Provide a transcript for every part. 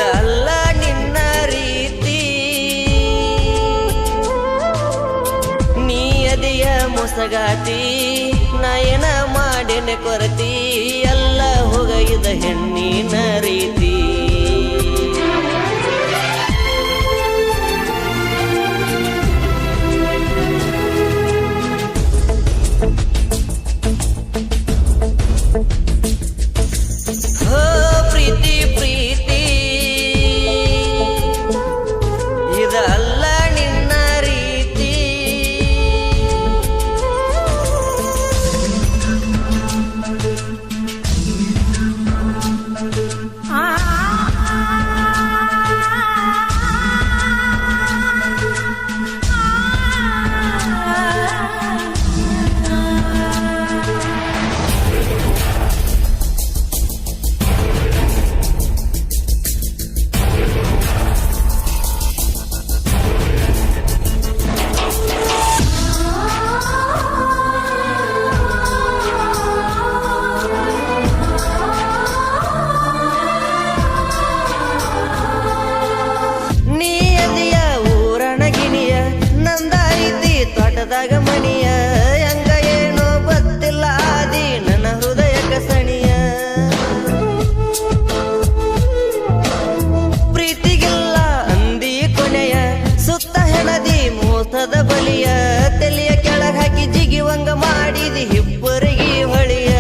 ಇದಲ್ಲ ನಿನ್ನ ರೀತಿ ನೀ ಅದಿಯ ಮೊಸಗಾತಿ ನಯನ ಮಾಡೇನೆ ಕೊರತಿ ಎಲ್ಲ ಹೋಗೈದ ಹೆಣ್ಣಿನ ರೀತಿ ಮಣಿಯ ಹೆಂಗ ಏನೋ ಗೊತ್ತಿಲ್ಲ ಆದಿ ನನ್ನ ಹೃದಯ ಕಸಣಿಯ ಪ್ರೀತಿಗಿಲ್ಲ ಅಂದಿ ಕೊನೆಯ ಸುತ್ತ ಹೆಣದಿ ಮೋಸದ ಬಲಿಯ ತೆಲಿಯ ಕೆಳಗ ಹಾಕಿ ಜಿಗಿವಂಗ ಮಾಡಿದಿ ಹಿಬ್ಬರಿಗೆ ಹೊಳಿಯ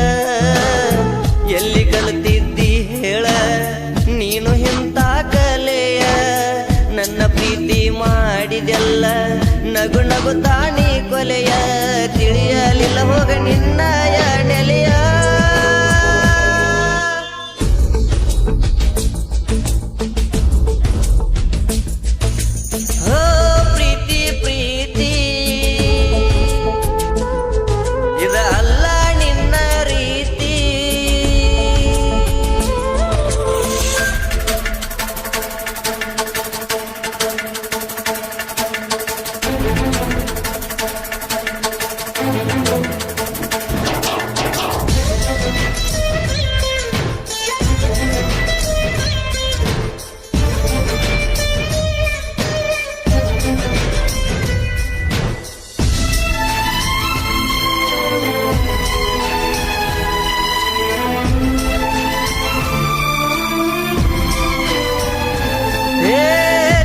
ಎಲ್ಲಿ ಕಲಿತಿದ್ದಿ ಹೇಳ ನೀನು ಇಂಥ ಕಲೆಯ ನನ್ನ ಪ್ರೀತಿ ಮಾಡಿದೆಲ್ಲ ನಗು ನಗುತ್ತಾನಿ ಕೊಲೆಯ ತಿಳಿಯಲಿಲ್ಲ ಹೋಗ ನಿನ್ನಯ ನೆಲೆಯ ಓ ಪ್ರೀತಿ ಪ್ರೀತಿ ಇದಲ್ಲ ನಿನ್ನ ರೀತಿ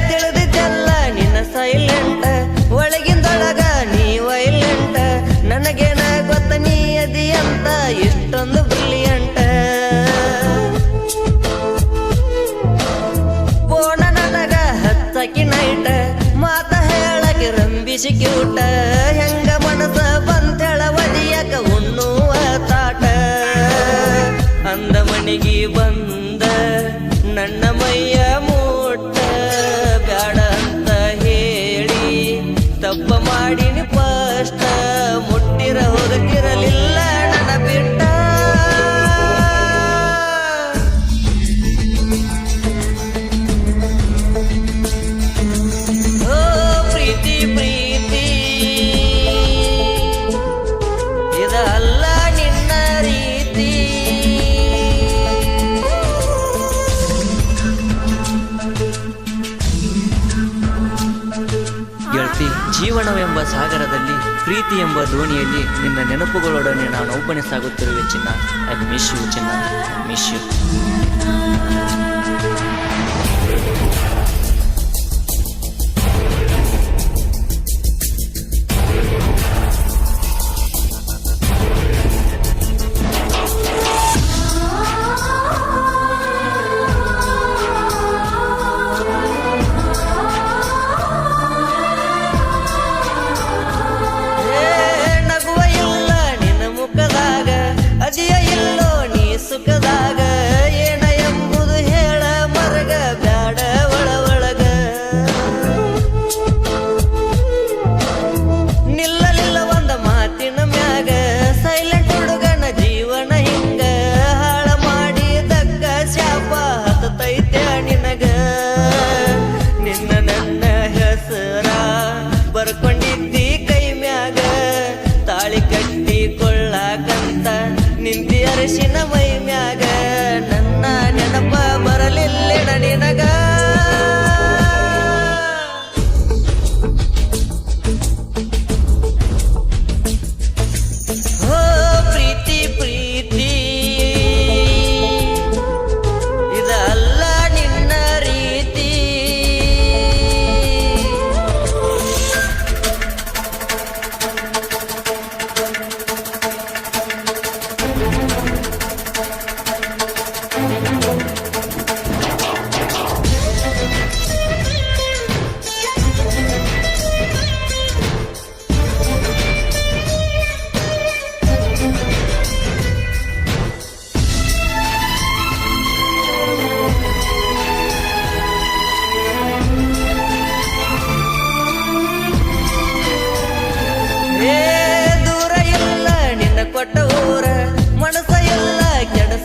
ತಿಳಿದಿದ್ದೆಲ್ಲ ನಿನ್ನ ಸೈಲೆಂಟ್ ಒಳಗಿಂದೊಳಗ ನೀ ವೈಲೆಂಟ್ ನನಗೇನ ಗೊತ್ತ ನೀ ಅದಿ ಅಂತ ಇಷ್ಟೊಂದು ಬ್ರಿಲಿಯಂಟ್ ಪೋಣ ನನಗ ಹಚ್ಚಕಿ ನೈಟ್ ಮಾತ ಹೇಳಕ್ಕೆ ರಂಬಿಸಿ ಕ್ಯೂಟ ಹೆಂಗ ಮನಸ ಬಂತೇಳ ಒದಿಯಕ ಉಣ್ಣುವ ತಾಟ ಅಂದ ಮಣಿಗಿ ಬಂದ ನನ್ನ ಮೈಯ ಬ್ಯಾಡ ಅಂತ ಹೇಳಿ ತಪ್ಪ ಮಾಡಿನಿ ಫಸ್ಟ್ ಮುಟ್ಟಿರ ಹೋಗಕ್ಕಿರಲಿಲ್ಲ ನನ್ನ ಬಿಟ್ಟ ಓ ಪ್ರೀತಿ ಪ್ರೀತಿ ಇದಲ್ಲ ನಿನ್ನ ರೀತಿ ಜೀವನವೆಂಬ ಸಾಗರದಲ್ಲಿ ಪ್ರೀತಿ ಎಂಬ ದೋಣಿಯಲ್ಲಿ ನಿನ್ನ ನೆನಪುಗಳೊಡನೆ ನಾನು ಒಬ್ಬನೇ ಸಾಗುತ್ತಿರುವೆ ಚಿನ್ನ. ಐ ಮಿಸ್ ಯು ಚಿನ್ನ, ಮಿಸ್ ಯು. ಅದಿಯ ಇಲ್ಲೋ ನೀ ಸುಖದಾಗ ಏನ ಎಂಬುದು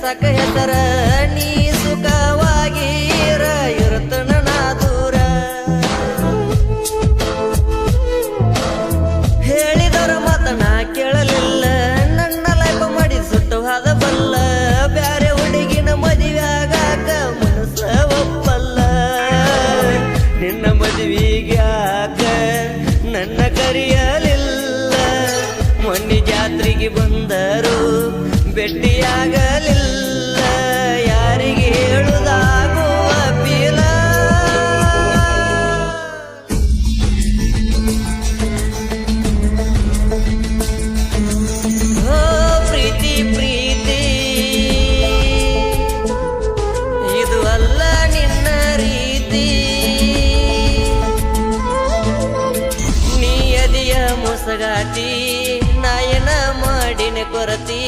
ಸಾಕ ಹೆಸರ ನೀ ಸುಖವಾಗಿ ಇರುತ್ತನ ನಾ ದೂರ ಹೇಳಿದರ ಮಾತನ ಕೇಳಲಿಲ್ಲ ನನ್ನ ಲೈಫ್ ಮಾಡಿ ಸುಟ್ಟು ಹಾದ ಬಲ್ಲ ಬ್ಯಾರೆ ಹುಡುಗಿನ ಮದುವೆ ಆಗಾಕ ಮನಸ್ಸ ಒಪ್ಪಲ್ಲ ನಿನ್ನ ಮದುವೆಗೆ ಆಗ ನನ್ನ ಕರೆಯಲಿಲ್ಲ ಮೊನ್ನೆ ಜಾತ್ರೆಗೆ ಬಂದರು ಭೇಟಿಯಾಗಲಿಲ್ಲ ಯಾರಿಗೆ ಹೇಳುದಾಗುವ ಪೀಲ ಓ ಪ್ರೀತಿ ಪ್ರೀತಿ ಇದು ಅಲ್ಲ ನಿನ್ನ ರೀತಿ ನೀ ಎದೆಯ ಮೊಸಗಾತಿ ನಾಯನ ಮಾಡಿನ ಕೊರತಿ